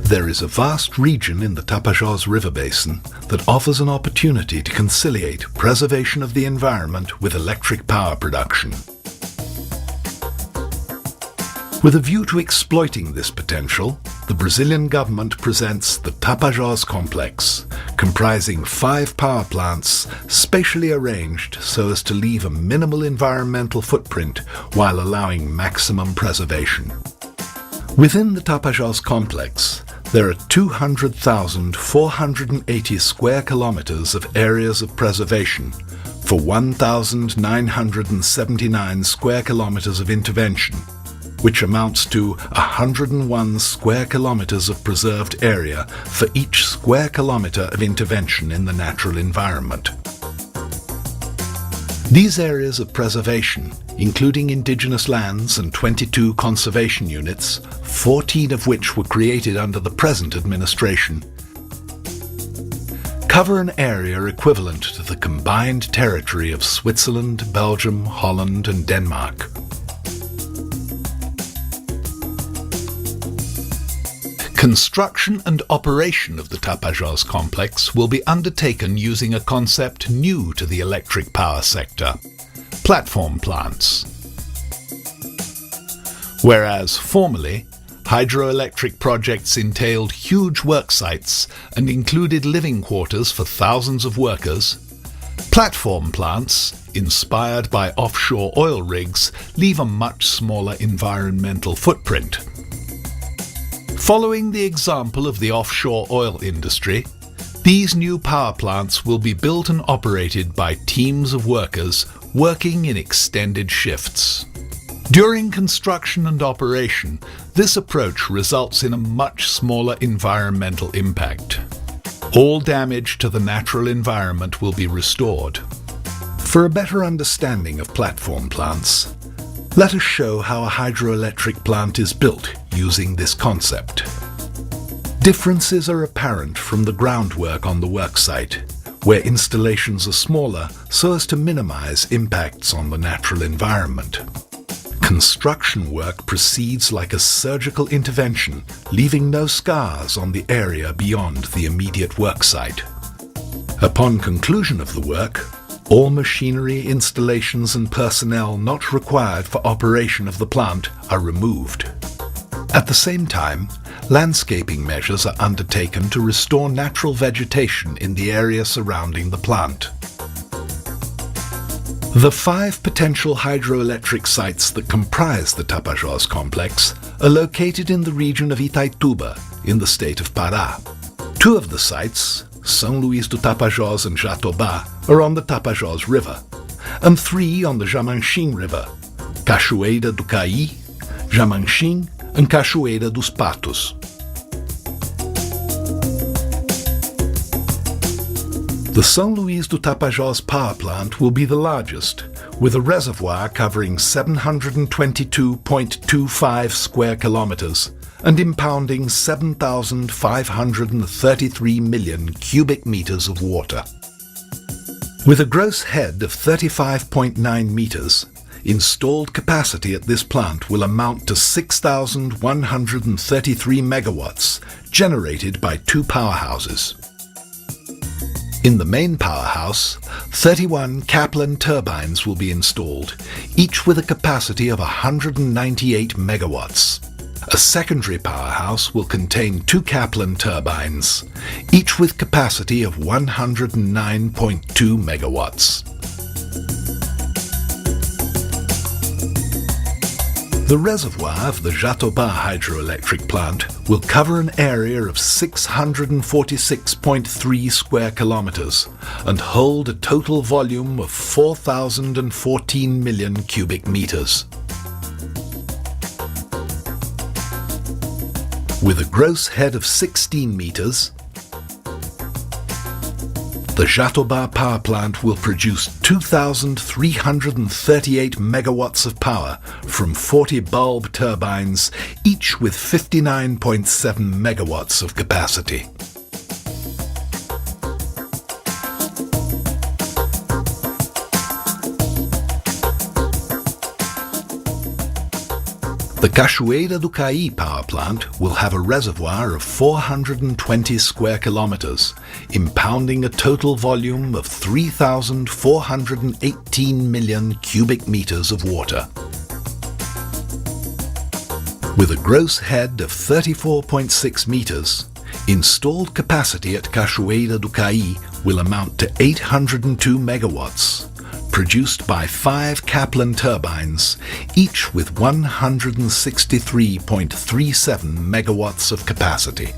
There is a vast region in the Tapajós River basin that offers an opportunity to conciliate preservation of the environment with electric power production. With a view to exploiting this potential, the Brazilian government presents the Tapajós Complex, comprising 5 power plants spatially arranged so as to leave a minimal environmental footprint while allowing maximum preservation. Within the Tapajós Complex, there are 200,480 square kilometers of areas of preservation for 1,979 square kilometers of intervention, which amounts to 101 square kilometers of preserved area for each square kilometer of intervention in the natural environment. These areas of preservation, including indigenous lands and 22 conservation units, 14 of which were created under the present administration, cover an area equivalent to the combined territory of Switzerland, Belgium, Holland, and Denmark. Construction and operation of the Tapajós complex will be undertaken using a concept new to the electric power sector: platform plants. Whereas formerly, hydroelectric projects entailed huge work sites and included living quarters for thousands of workers, platform plants, inspired by offshore oil rigs, leave a much smaller environmental footprint. Following the example of the offshore oil industry, these new power plants will be built and operated by teams of workers working in extended shifts. During construction and operation, this approach results in a much smaller environmental impact. All damage to the natural environment will be restored. For a better understanding of platform plants, let us show how a hydroelectric plant is built using this concept. Differences are apparent from the groundwork on the worksite, where installations are smaller so as to minimize impacts on the natural environment. Construction work proceeds like a surgical intervention, leaving no scars on the area beyond the immediate worksite. Upon conclusion of the work, all machinery, installations and personnel not required for operation of the plant are removed. At the same time, landscaping measures are undertaken to restore natural vegetation in the area surrounding the plant. The 5 potential hydroelectric sites that comprise the Tapajós complex are located in the region of Itaituba, in the state of Pará. 2 of the sites, São Luís do Tapajós and Jatobá, are on the Tapajós River, and 3 on the Jamanchim River, Cachoeira do Caí, Jamanchim, and Cachoeira dos Patos. The São Luís do Tapajós power plant will be the largest, with a reservoir covering 722.25 square kilometers and impounding 7,533 million cubic meters of water. With a gross head of 35.9 meters, installed capacity at this plant will amount to 6,133 megawatts, generated by 2 powerhouses. In the main powerhouse, 31 Kaplan turbines will be installed, each with a capacity of 198 megawatts. A secondary powerhouse will contain 2 Kaplan turbines, each with capacity of 109.2 megawatts. The reservoir of the Jatobá hydroelectric plant will cover an area of 646.3 square kilometers and hold a total volume of 4,014 million cubic meters. With a gross head of 16 meters, the Jatobá power plant will produce 2,338 megawatts of power from 40 bulb turbines, each with 59.7 megawatts of capacity. The The Cachoeira do Cai power plant will have a reservoir of 420 square kilometers, impounding a total volume of 3,418 million cubic meters of water. With a gross head of 34.6 meters, installed capacity at Cachoeira do Cai will amount to 802 megawatts, produced by 5 Kaplan turbines, each with 163.37 megawatts of capacity.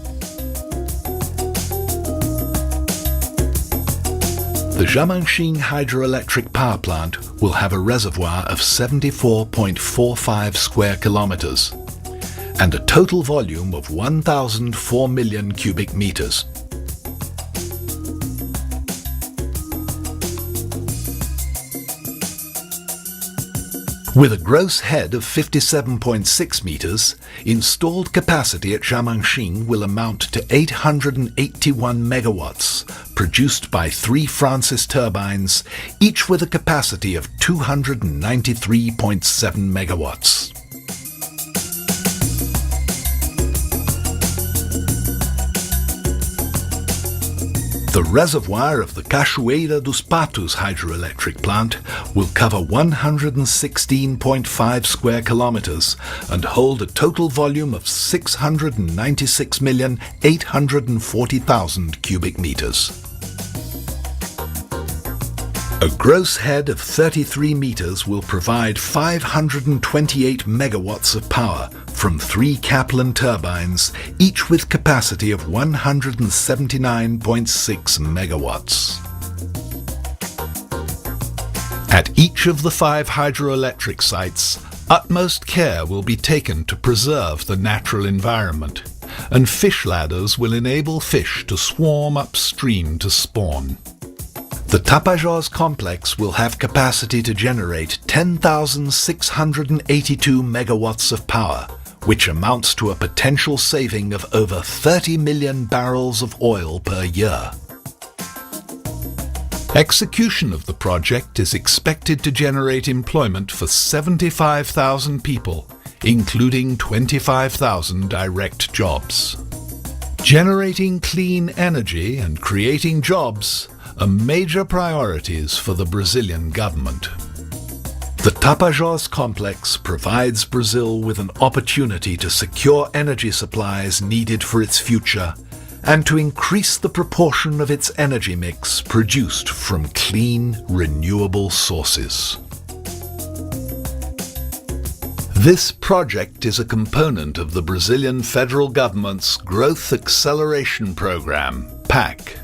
The Jiamanxin hydroelectric power plant will have a reservoir of 74.45 square kilometers and a total volume of 1,004 million cubic meters. With a gross head of 57.6 meters, installed capacity at Jiamanxin will amount to 881 megawatts, produced by 3 Francis turbines, each with a capacity of 293.7 megawatts. The reservoir of the Cachoeira dos Patos hydroelectric plant will cover 116.5 square kilometers and hold a total volume of 696,840,000 cubic meters. A gross head of 33 meters will provide 528 megawatts of power from 3 Kaplan turbines, each with capacity of 179.6 megawatts. At each of the 5 hydroelectric sites, utmost care will be taken to preserve the natural environment, and fish ladders will enable fish to swarm upstream to spawn. The Tapajós complex will have capacity to generate 10,682 megawatts of power, which amounts to a potential saving of over 30 million barrels of oil per year. Execution of the project is expected to generate employment for 75,000 people, including 25,000 direct jobs. Generating clean energy and creating jobs are major priorities for the Brazilian government. The Tapajós complex provides Brazil with an opportunity to secure energy supplies needed for its future and to increase the proportion of its energy mix produced from clean, renewable sources. This project is a component of the Brazilian federal government's Growth Acceleration Program, PAC.